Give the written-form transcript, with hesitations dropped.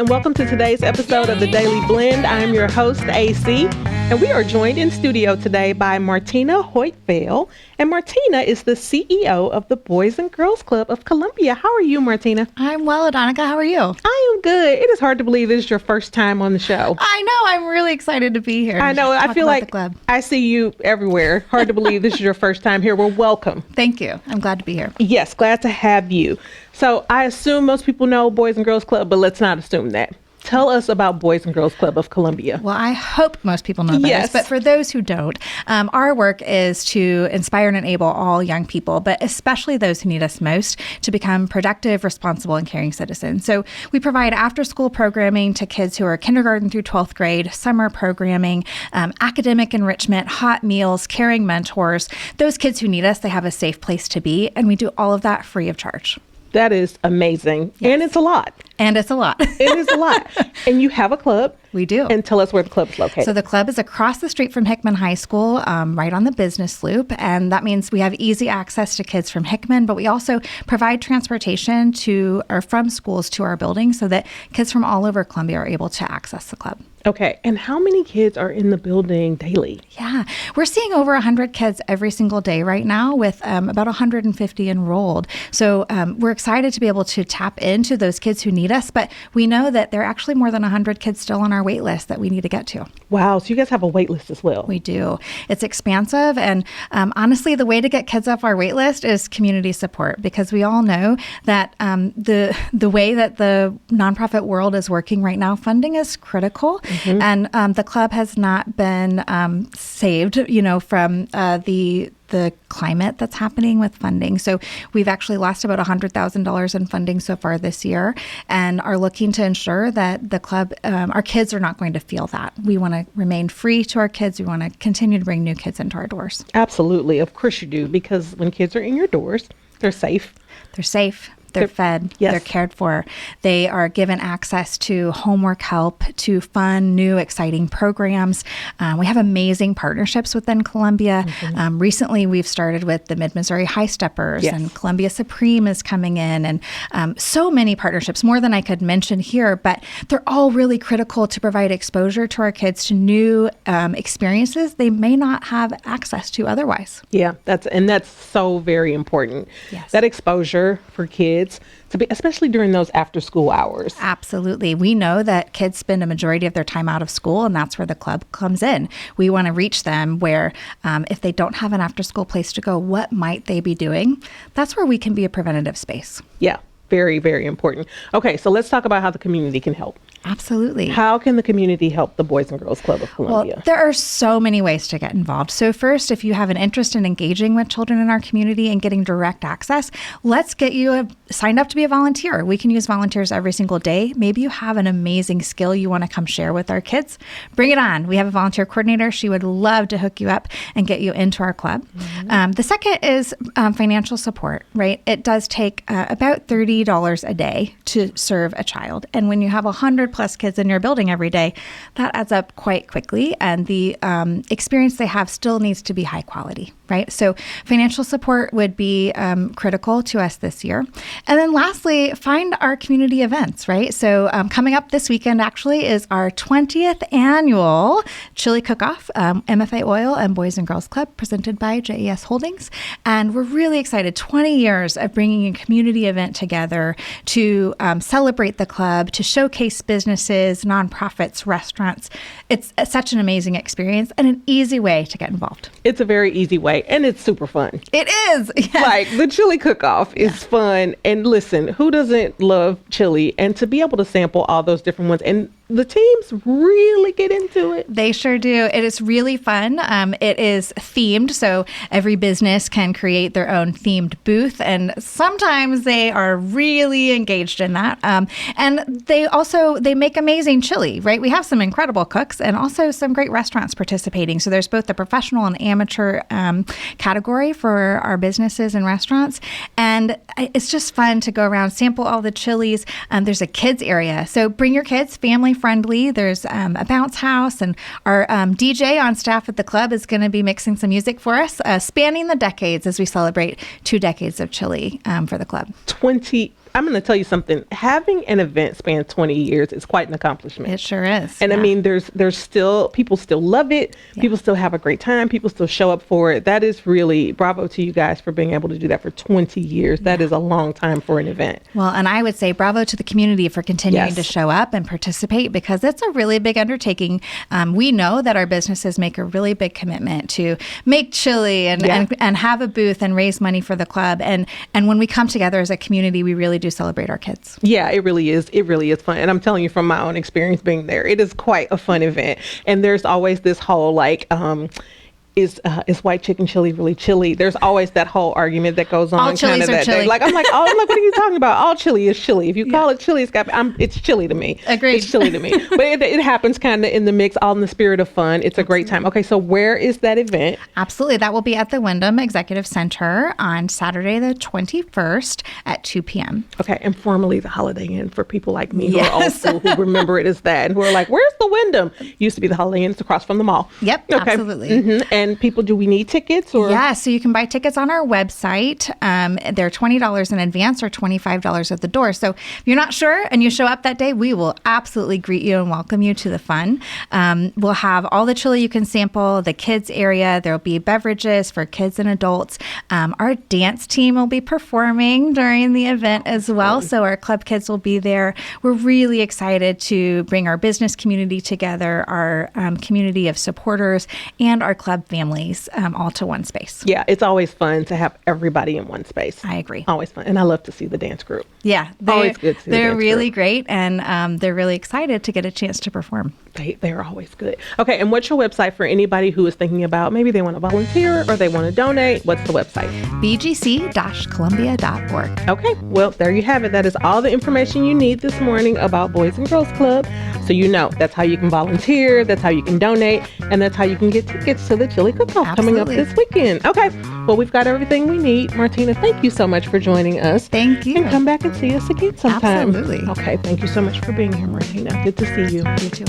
and welcome to today's episode of The Daily Blend. I'm your host, AC, and we are joined in studio today by Martina Hoyt-Vail. And Martina is the CEO of the Boys and Girls Club of Columbia. How are you, Martina? I'm well, Adonica. How are you? I am good. It is hard to believe this is your first time on the show. I know. I'm really excited to be here. I know. I feel like I see you everywhere. Hard to believe this is your first time here. Well, welcome. Thank you. I'm glad to be here. Yes, glad to have you. So I assume most people know Boys and Girls Club, but let's not assume that. Tell us about Boys and Girls Club of Columbia. Well, I hope most people know this, but for those who don't, our work is to inspire and enable all young people, but especially those who need us most, to become productive, responsible, and caring citizens. So we provide after-school programming to kids who are kindergarten through 12th grade, summer programming, academic enrichment, hot meals, caring mentors. Those kids who need us, they have a safe place to be, and we do all of that free of charge. That is amazing. Yes. And it's a lot. And it's a lot. It is a lot. And you have a club. We do. And tell us where the club is located. So the club is across the street from Hickman High School, right on the business loop. And that means we have easy access to kids from Hickman, but we also provide transportation to or from schools to our building so that kids from all over Columbia are able to access the club. Okay. And how many kids are in the building daily? Yeah. We're seeing over 100 kids every single day right now with about 150 enrolled. So we're excited to be able to tap into those kids who need us, but we know that there are actually more than 100 kids still on our wait list that we need to get to. Wow. So you guys have a wait list as well. We do. It's expansive. And honestly, the way to get kids off our wait list is community support, because we all know that the way that the nonprofit world is working right now, funding is critical. Mm-hmm. And the club has not been saved, from the climate that's happening with funding. So we've actually lost about $100,000 in funding so far this year, and are looking to ensure that the club, our kids are not going to feel that. We want to remain free to our kids. We want to continue to bring new kids into our doors. Absolutely. Of course you do, because when kids are in your doors, they're safe. They're safe. They're fed, yes. They're cared for. They are given access to homework help, to fun, new, exciting programs. We have amazing partnerships within Columbia. Mm-hmm. Recently, we've started with the Mid-Missouri High Steppers, yes. And Columbia Supreme is coming in, and so many partnerships, more than I could mention here, but they're all really critical to provide exposure to our kids to new experiences they may not have access to otherwise. Yeah, that's so very important. Yes. That exposure for kids, to be, especially during those after school hours. Absolutely. We know that kids spend a majority of their time out of school, and that's where the club comes in. We want to reach them where if they don't have an after school place to go, what might they be doing? That's where we can be a preventative space. Yeah, very, very important. Okay, so let's talk about how the community can help. Absolutely. How can the community help the Boys and Girls Club of Columbia? Well, there are so many ways to get involved. So first, if you have an interest in engaging with children in our community and getting direct access, let's get you signed up to be a volunteer. We can use volunteers every single day. Maybe you have an amazing skill you want to come share with our kids. Bring it on. We have a volunteer coordinator. She would love to hook you up and get you into our club. Mm-hmm. The second is financial support, right? It does take about $30 a day to serve a child. And when you have 100 plus kids in your building every day, that adds up quite quickly. And the experience they have still needs to be high quality, right? So financial support would be critical to us this year. And then lastly, find our community events, right? So coming up this weekend actually is our 20th annual Chili Cook-Off, MFA Oil and Boys and Girls Club, presented by JES Holdings. And we're really excited, 20 years of bringing a community event together to celebrate the club, to showcase businesses, nonprofits, restaurants. It's such an amazing experience and an easy way to get involved. It's a very easy way, and it's super fun. It is. Yes. Like the chili cook-off is fun. And listen, who doesn't love chili? And to be able to sample all those different ones, and the teams really get into it. They sure do. It is really fun. It is themed, so every business can create their own themed booth, and sometimes they are really engaged in that. And they make amazing chili, right? We have some incredible cooks and also some great restaurants participating. So there's both the professional and amateur category for our businesses and restaurants, and it's just fun to go around, sample all the chilies. There's a kids area, so bring your kids, family friendly. There's a bounce house, and our DJ on staff at the club is going to be mixing some music for us, spanning the decades as we celebrate 2 decades of chili for the club. I'm going to tell you something. Having an event span 20 years is quite an accomplishment. It sure is. And yeah. I mean, there's still, people still love it. Yeah. People still have a great time. People still show up for it. That is really, bravo to you guys for being able to do that for 20 years. That is a long time for an event. Well, and I would say bravo to the community for continuing Yes. to show up and participate, because it's a really big undertaking. We know that our businesses make a really big commitment to make chili and have a booth and raise money for the club. And when we come together as a community, we really do celebrate our kids. Yeah, it really is. It really is fun. And I'm telling you from my own experience being there, it is quite a fun event. And there's always this whole like, is white chicken chili really chili? There's always that whole argument that goes on. All chilies are chili. Like, I'm like, what are you talking about? All chili is chili. If you call it chili, it's chili to me. Agreed. It's chili to me. But it happens kind of in the mix, all in the spirit of fun. It's a great time. Okay, so where is that event? Absolutely. That will be at the Wyndham Executive Center on Saturday, the 21st at 2 p.m. Okay, and formerly the Holiday Inn for people like me who Yes. are old school, who remember it as that, and who are like, where's the Wyndham? Used to be the Holiday Inn. It's across from the mall. Yep, Okay. absolutely. And people, do we need tickets? Or Yeah, so you can buy tickets on our website. They're $20 in advance or $25 at the door. So if you're not sure and you show up that day, we will absolutely greet you and welcome you to the fun. We'll have all the chili you can sample, the kids area. There'll be beverages for kids and adults. Our dance team will be performing during the event as well. So our club kids will be there. We're really excited to bring our business community together, our community of supporters, and our club families all to one space. Yeah, it's always fun to have everybody in one space. I agree. Always fun. And I love to see the dance group. Yeah, Always good to see the they're dance really group. great, and they're really excited to get a chance to perform. They're always good. Okay, and what's your website for anybody who is thinking about maybe they want to volunteer or they want to donate? What's the website? bgc-columbia.org. Okay, well, there you have it. That is all the information you need this morning about Boys and Girls Club. So you know that's how you can volunteer, that's how you can donate, and that's how you can get tickets to the chili cook-off coming up Absolutely. this weekend. Okay, well, we've got everything we need. Martina, thank you so much for joining us. Thank you. And come back and see us again sometime. Absolutely. Okay, thank you so much for being here, Martina. Good to see you. You too.